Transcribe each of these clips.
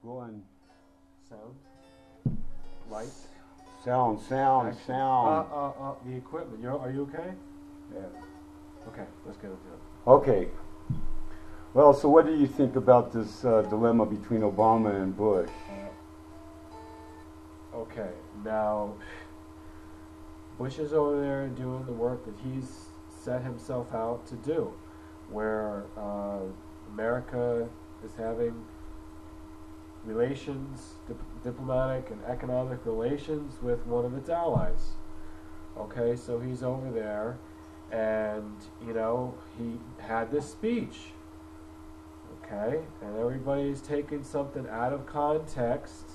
Going. Sound. Light. Sound. The equipment. Are you okay? Yeah. Okay, let's get into it. Okay. Well, so what do you think about this dilemma between Obama and Bush? Okay, now Bush is over there doing the work that he's set himself out to do, where America is having relations, diplomatic and economic relations with one of its allies. Okay, so he's over there, and he had this speech. Okay, and everybody's taking something out of context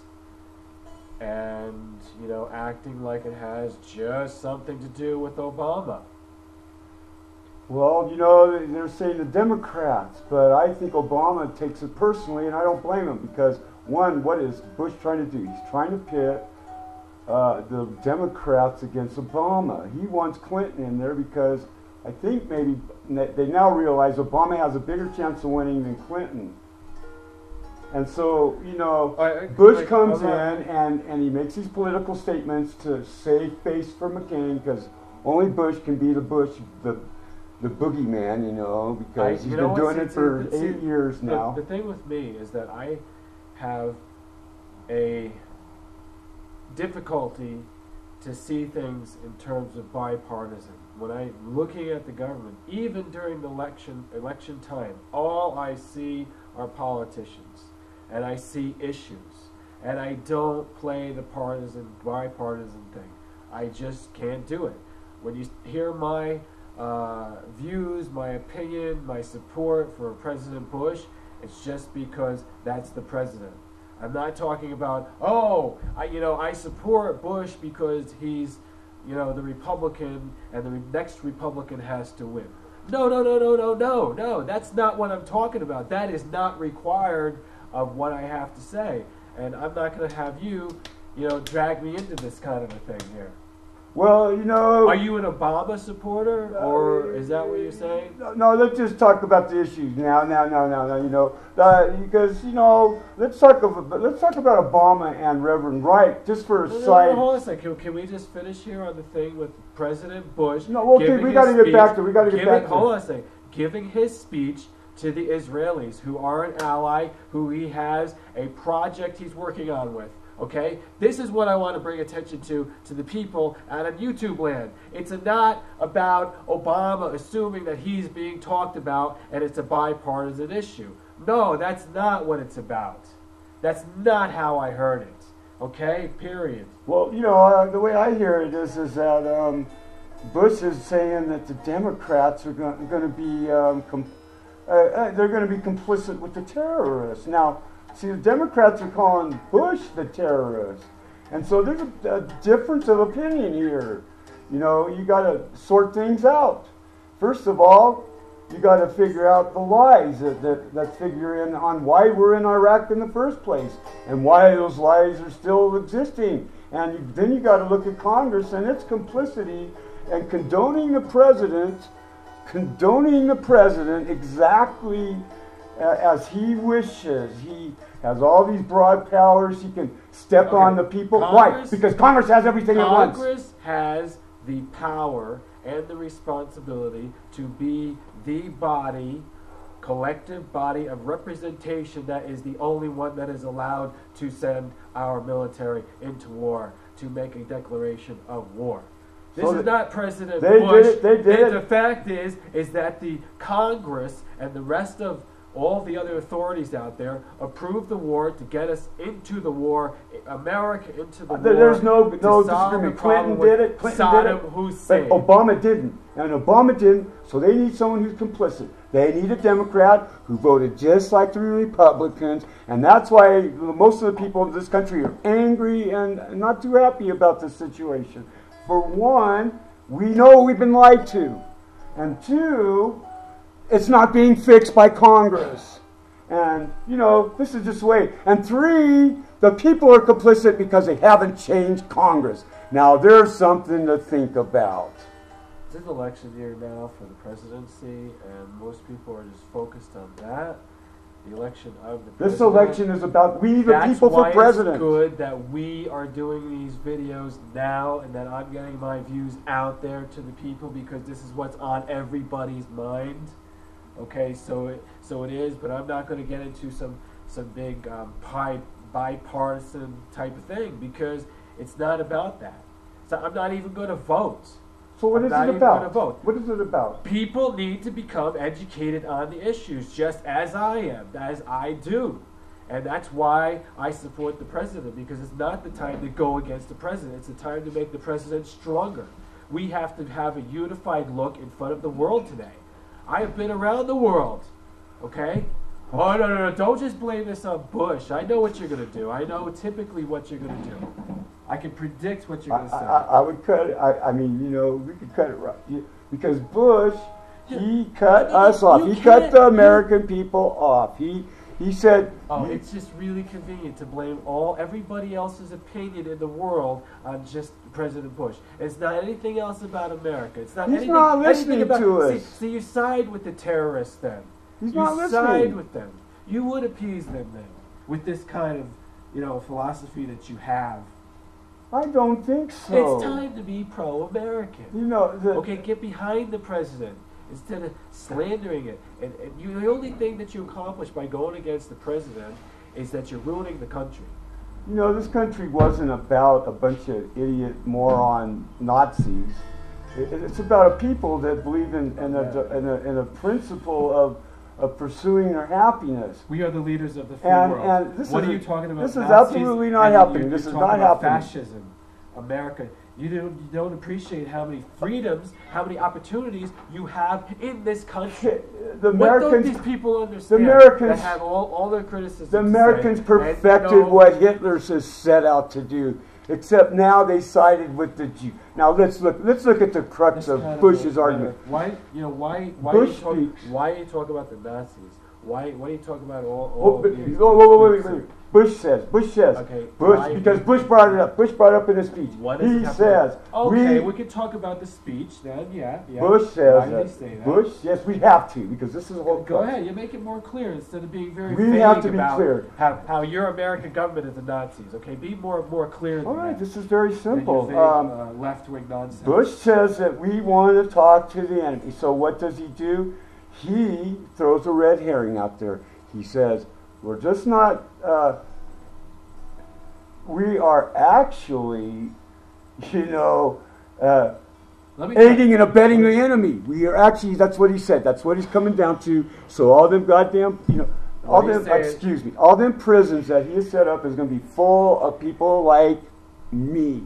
and acting like it has just something to do with Obama. Well, they're saying the Democrats, but I think Obama takes it personally, and I don't blame him because, one, what is Bush trying to do? He's trying to pit the Democrats against Obama. He wants Clinton in there because I think maybe they now realize Obama has a bigger chance of winning than Clinton. And so, Bush comes in and he makes these political statements to save face for McCain because only Bush can be the boogeyman, because he's been doing it for 8 years now. The thing with me is that I have a difficulty to see things in terms of bipartisan. When I'm looking at the government, even during the election time, all I see are politicians, and I see issues, and I don't play the bipartisan thing. I just can't do it. When you hear my views, my opinion, my support for President Bush, it's just because that's the president. I'm not talking about, I support Bush because he's, the Republican and the next Republican has to win. No. That's not what I'm talking about. That is not required of what I have to say. And I'm not going to have you, drag me into this kind of a thing here. Well, Are you an Obama supporter, or is that what you're saying? No, let's just talk about the issues now. Because let's talk about Obama and Reverend Wright just for a side. No, hold on a second. Can we just finish here on the thing with President Bush? No, okay, we got to get back to. Hold on a second. Giving his speech to the Israelis, who are an ally, who he has a project he's working on with. Okay, this is what I want to bring attention to the people out of YouTube land. It's not about Obama assuming that he's being talked about and it's a bipartisan issue. No, that's not what it's about. That's not how I heard it. Okay, period. Well, the way I hear it is that Bush is saying that the Democrats are going to be they're going to be complicit with the terrorists. Now, see, the Democrats are calling Bush the terrorist. And so there's a difference of opinion here. You got to sort things out. First of all, you got to figure out the lies that figure in on why we're in Iraq in the first place and why those lies are still existing. And then you got to look at Congress and its complicity and condoning the president exactly as he wishes. He has all these broad powers. He can step on the people. Why? Because Congress has everything at once. Congress has the power and the responsibility to be the body, collective body of representation that is the only one that is allowed to send our military into war, to make a declaration of war. This is not President Bush. They did it. The fact is that the Congress and the rest of all the other authorities out there approved the war to get us into the war, America into the war. There's no disagreement. Clinton did it. Saddam Hussein. But Obama didn't. And Obama didn't, so they need someone who's complicit. They need a Democrat who voted just like the Republicans, and that's why most of the people in this country are angry and not too happy about this situation. For one, we know we've been lied to. And two, it's not being fixed by Congress. And, this is just the way. And three, the people are complicit because they haven't changed Congress. Now, there's something to think about. It's an election year now for the presidency, and most people are just focused on that. the election of the This president. election is about we the people for president. That's why it's good that we are doing these videos now and that I'm getting my views out there to the people, because this is what's on everybody's mind. Okay, so it is, but I'm not going to get into some big bipartisan type of thing, because it's not about that. So I'm not even going to vote. So what is it about? What is it about? People need to become educated on the issues, just as I am, as I do. And that's why I support the president, because it's not the time to go against the president. It's the time to make the president stronger. We have to have a unified look in front of the world today. I have been around the world, okay? Oh, no, don't just blame this on Bush. I know what you're going to do. I know typically what you're going to do. I can predict what you're going to say. I would cut it. I mean, you know, we could cut it right. Because Bush, he cut us off. He cut the American people off. He said... Oh, it's just really convenient to blame everybody else's opinion in the world on just President Bush. It's not anything else about America. It's not He's not listening to us. See, you side with the terrorists then. He's not listening. You side with them. You would appease them then with this kind of, you know, philosophy that you have. I don't think so. It's time to be pro-American. You know, okay, get behind the president instead of slandering it. And the only thing that you accomplish by going against the president is that you're ruining the country. You know, this country wasn't about a bunch of idiot, moron Nazis. It's about a people that believe in a principle of pursuing their happiness. We are the leaders of the free world. And what are you talking about? This is absolutely not happening. This is not happening. Fascism, America. You don't appreciate how many freedoms, how many opportunities you have in this country. What don't these people understand? That have all their criticisms. The Americans perfected what Hitler has set out to do. Except now they sided with the Jew. Now let's look at the crux of Bush's argument. Why you talk about the Nazis? Why do you talk about all wait. Bush says. Okay, because Bush brought it up. Bush brought it up in his speech. He says. Okay, we can talk about the speech then. Yeah. Bush says that. Bush, yes, we have to, because this is a whole. Go ahead. You make it more clear instead of being very. We have to be clear. How your American government is the Nazis. Okay, be more clear. All right, this is very simple. Left-wing nonsense. Bush says that we want to talk to the enemy. So what does he do? He throws a red herring out there. He says, we're just not, we are actually, aiding and abetting the enemy. We are actually, that's what he said. That's what he's coming down to. So all them goddamn, all them prisons that he has set up is going to be full of people like me.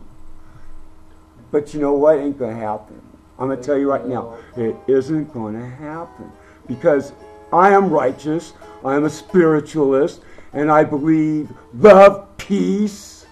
But you know what? Ain't going to happen. I'm going to tell you right now, it isn't going to happen. Because I am righteous, I am a spiritualist, and I believe love, peace,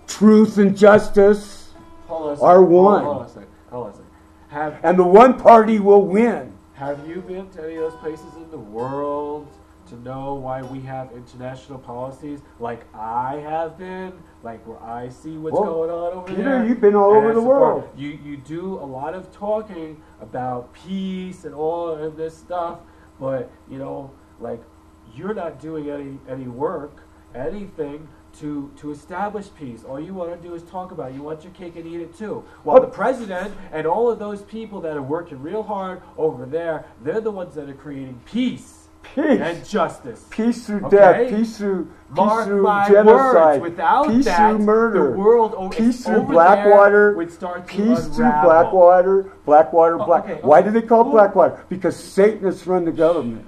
truth, and justice are one. Hold on a second. And the one party will win. Have you been to any of those places in the world to know why we have international policies like I have been, like where I see what's going on over Peter, there? You've been all over the world. You do a lot of talking about peace and all of this stuff, but you're not doing any work, anything to establish peace. All you want to do is talk about it. You want your cake and eat it too. While the president and all of those people that are working real hard over there, they're the ones that are creating peace. And justice. Peace through death. Peace through genocide. Words. Without peace that, through murder. The world peace through Blackwater. Would start to peace unravel. through Blackwater. Blackwater. Okay. Why do they call it Blackwater? Because Satanists run the government.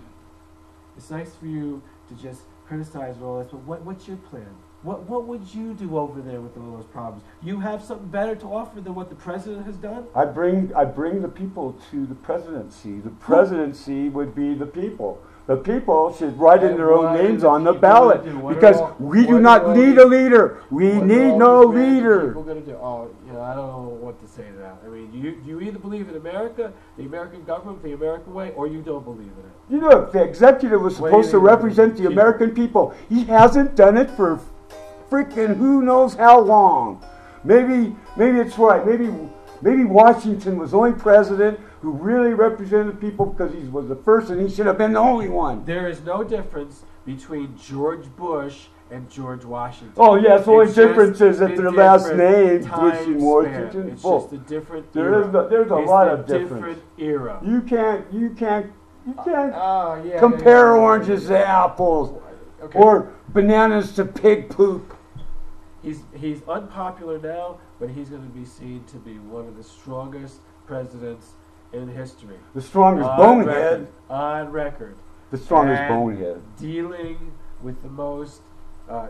It's nice for you to just criticize all this, but what's your plan? What would you do over there with all those problems? You have something better to offer than what the president has done? I bring the people to the presidency. The presidency would be the people. The people should write in their own names on the ballot, because we do not need a leader. We need no leader. What are people going to do? Oh, I don't know what to say to that. I mean, you either believe in America, the American government, the American way, or you don't believe in it. The executive was supposed to represent the American people. He hasn't done it for freaking who knows how long. Maybe it's right. Maybe Maybe Washington was the only president who really represented the people because he was the first and he should have been the only one. There is no difference between George Bush and George Washington. Oh, yes, the only It's difference just is that a their last different name, time Bush and span. Washington. It's both. just a different There's era. a lot of difference. Different era. You can't Yeah, compare oranges to apples Okay. or bananas to pig poop. He's unpopular now, but he's going to be seen to be one of the strongest presidents in history. The strongest bonehead. On record. The strongest And bonehead. Dealing with the most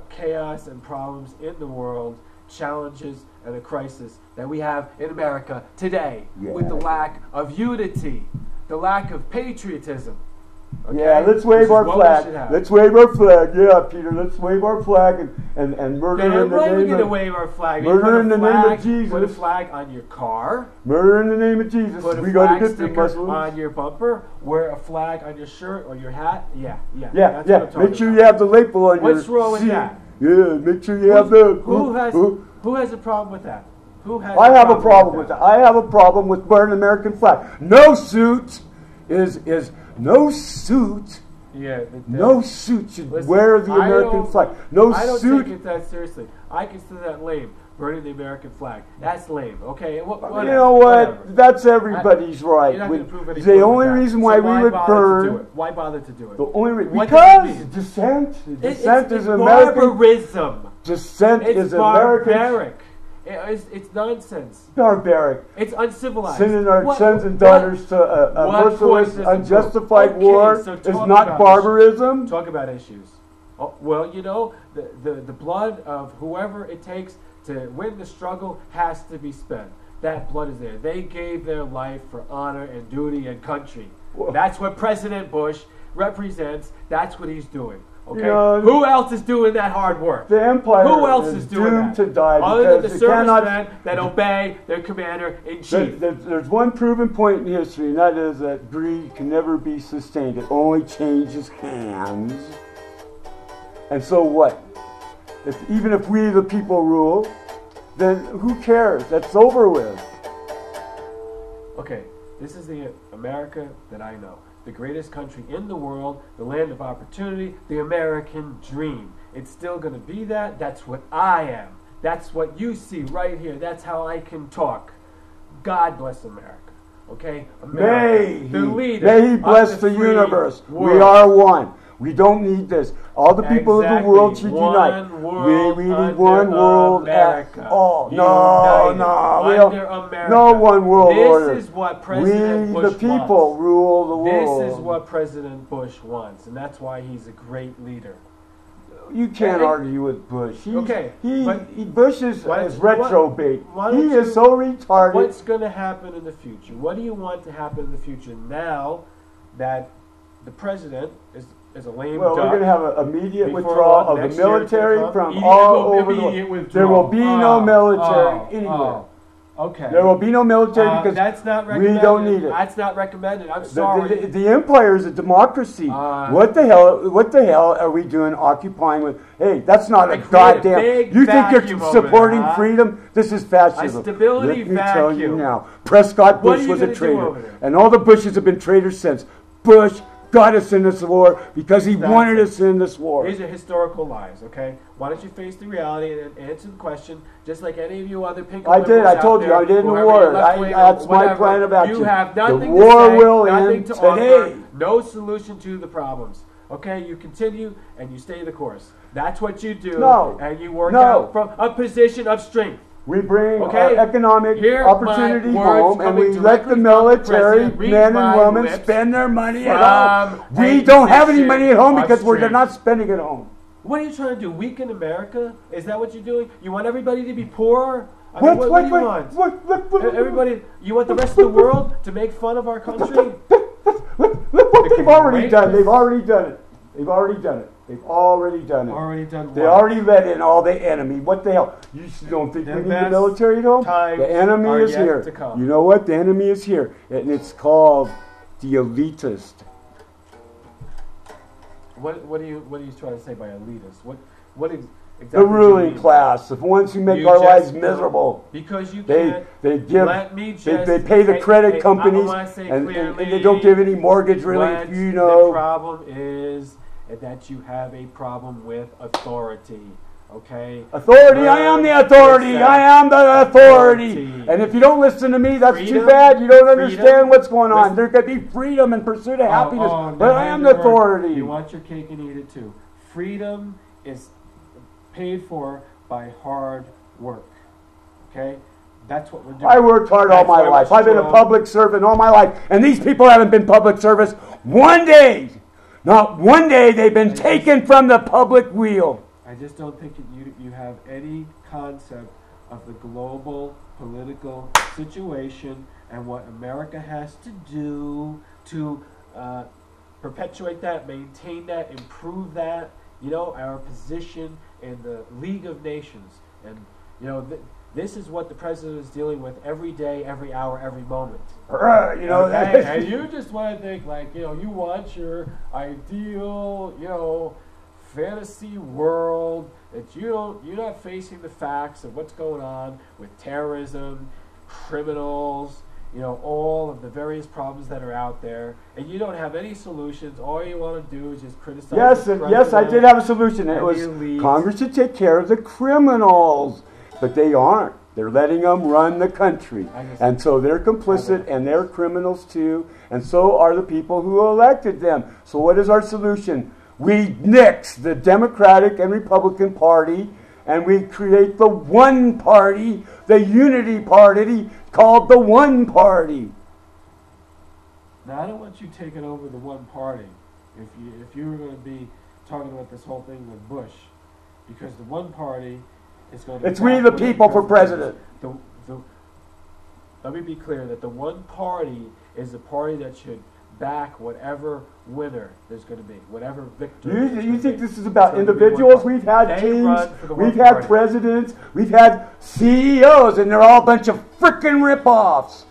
chaos and problems in the world, challenges and a crisis that we have in America today, with the lack of unity, the lack of patriotism. Okay? Yeah, let's wave our flag. Let's wave our flag. Yeah, Peter, let's wave our flag and murder in the name we're going to of... wave our flag. Murder in the name of Jesus. Put a flag on your car. Murder in the name of Jesus. Put a We got flag to get the sticker Muslims. on your bumper. Wear a flag on your shirt or your hat. Yeah. Yeah, That's what I'm talking make sure about. you have the label on your What's wrong with seat. that? Yeah, make sure you have the... Who has a problem with that? I have a problem with that. I have a problem with wearing an American flag. No suit is no suit. Yeah, no suit should wear the American flag. No I don't suit. take it that seriously. I consider that lame. Burning the American flag. That's lame. Okay. You know what? Whatever. That's everybody's right. You're not going to prove any The only reason why we would burn. Why bother to do it? The only reason What because dissent. Dissent is American. Barbarism. Dissent is American. Barbaric. It's nonsense. Barbaric. It's uncivilized. Sending our sons and daughters to a merciless, unjustified war so is not barbarism. Talk about issues. Oh, well, you know, the blood of whoever it takes to win the struggle has to be spent. That blood is there. They gave their life for honor and duty and country. That's what President Bush represents. That's what he's doing. Okay. You know, who else is doing that hard work? The empire Who else is doing doomed that? to die Other than the because servicemen that obey their commander-in-chief. There's one proven point in history, and that is that greed can never be sustained. It only changes hands. And so what? Even if we, the people, rule, then who cares? That's over with. Okay, this is the America that I know. The greatest country in the world, the land of opportunity, the American dream. It's still going to be that. That's what I am. That's what you see right here. That's how I can talk. God bless America. Okay? America, may He bless the universe. World. We are one. We don't need this. All the people of the world should unite. We need one world at all. No, no one world order. This is what President Bush the people, wants. Rule the world. This is what President Bush wants, and that's why he's a great leader. You can't argue with Bush. Bush is retrobate. He is so retarded. What's going to happen in the future? What do you want to happen in the future now that the president is a lame duck? We're going to have an immediate withdrawal of the military from all over the world. There will be no military anywhere. Okay. There will be no military because that's not recommended. We don't need it. That's not recommended. I'm sorry. The empire is a democracy. What the hell are we doing occupying with? Hey, that's not a goddamn... You think you're supporting freedom? This is fascism. A stability Let me vacuum. tell you now. Prescott Bush was a traitor. And all the Bushes have been traitors since. Bush got us in this war because he wanted us in this war. These are historical lies, okay? Why don't you face the reality and answer the question, just like any of you other pink I did. I told you. I did in the war. That's my plan of action. You have nothing the war to say, will nothing end to today. offer, no solution to the problems. Okay? You continue and you stay the course. That's what you do. And you work out from a position of strength. We bring our economic opportunity home, and we let the military men and women spend their money at home. We don't have any money at home because they're not spending it at home. What are you trying to do? Weaken America? Is that what you're doing? You want everybody to be poor? What do you want? Everybody, you want the rest of the world to make fun of our country? Look what they've already done. They've already done it. They've already done it. They've already done it. They already let in all the enemy. What the hell? You don't think we need the military at home? The enemy is here. You know what? The enemy is here. And it's called the elitist. What are you trying to say by elitist? What exactly? The ruling class, the ones who make our lives miserable. Because you they give. Let me they pay the credit companies, and they don't give any mortgage relief. You know, the problem is that you have a problem with authority. Okay? Authority, I am the authority. I am the authority. And if you don't listen to me, that's too bad. You don't understand what's going on. There could be freedom and pursuit of happiness, but I am the authority. You want your cake and eat it too. Freedom is paid for by hard work. Okay? That's what we're doing. I worked hard all my life. I've been a public servant all my life. And these people haven't been public service one day. Not one day they've been taken from the public wheel. I just don't think you have any concept of the global political situation and what America has to do to perpetuate that, maintain that, improve that, you know, our position in the League of Nations. And, you know, this is what the president is dealing with every day, every hour, every moment. You know, okay? And you just want to think, like, you know, you want your ideal, you know, fantasy world that you're not facing the facts of what's going on with terrorism, criminals, you know, all of the various problems that are out there, and you don't have any solutions. All you want to do is just criticize. Yes, I did have a solution. It was Congress to take care of the criminals, but they aren't. They're letting them run the country, and so they're complicit, and they're criminals too, and so are the people who elected them. So what is our solution? We nix the Democratic and Republican Party, and we create the one party, the unity party, called the One Party. Now, I don't want you taking over the one party if you were going to be talking about this whole thing with Bush, because the one party is going to... It's we the people for president. Let me be clear that the one party is the party that should back whatever winner there's going to be, whatever victor. You think this is about individuals? We've had kings, we've had presidents, we've had CEOs, and they're all a bunch of frickin' rip-offs.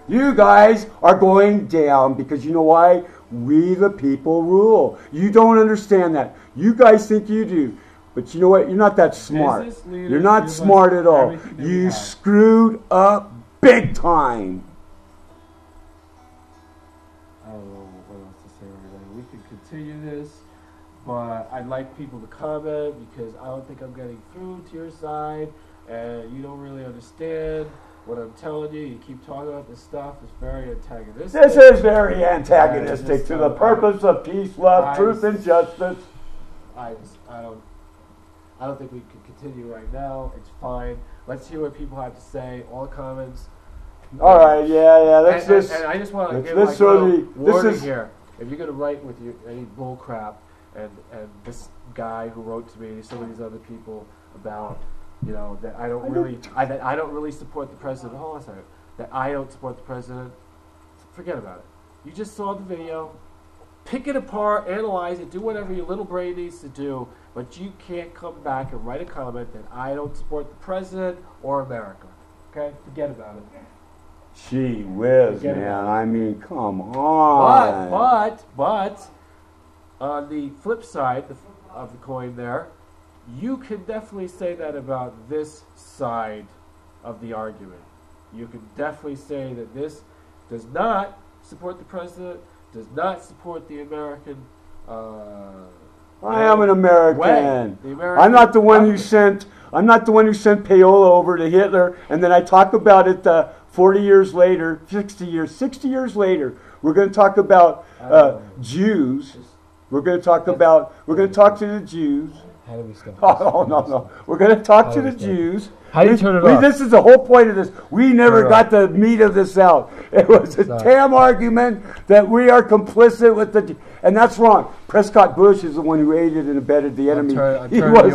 You guys are going down because you know why? We the people rule. You don't understand that. You guys think you do. But you know what? You're not that smart. You're not smart at all. You screwed up big time. I don't know what else to say right now. We can continue this, but I'd like people to comment because I don't think I'm getting through to your side, and you don't really understand what I'm telling you. You keep talking about this stuff. It's very antagonistic. This is very antagonistic to the purpose of peace, love, truth, and justice. I don't think we can continue right now. It's fine. Let's hear what people have to say. All the comments. All right, yeah. And I just want to give like a warning here. If you're going to write with any bull crap, and this guy who wrote to me, some of these other people about, you know, that I don't really support the president. Hold on a second. That I don't support the president. Forget about it. You just saw the video. Pick it apart, analyze it, do whatever your little brain needs to do, but you can't come back and write a comment that I don't support the president or America. Okay? Forget about it. Gee whiz, man. I mean, come on. But, on the flip side of the coin there, you can definitely say that about this side of the argument. You can definitely say that this does not support the president, does not support the American I am an American. I'm not the one who sent payola over to Hitler, and then I talk about it 40 years later, 60 years later. We're going to talk about Jews. We're going to talk to the Jews. How do we stop? Oh, no. We're going to talk to the Jews. How do you turn it off? This is the whole point of this. We never got the meat of this out. It was a damn argument that we are complicit with and that's wrong. Prescott Bush is the one who aided and abetted the enemy. He was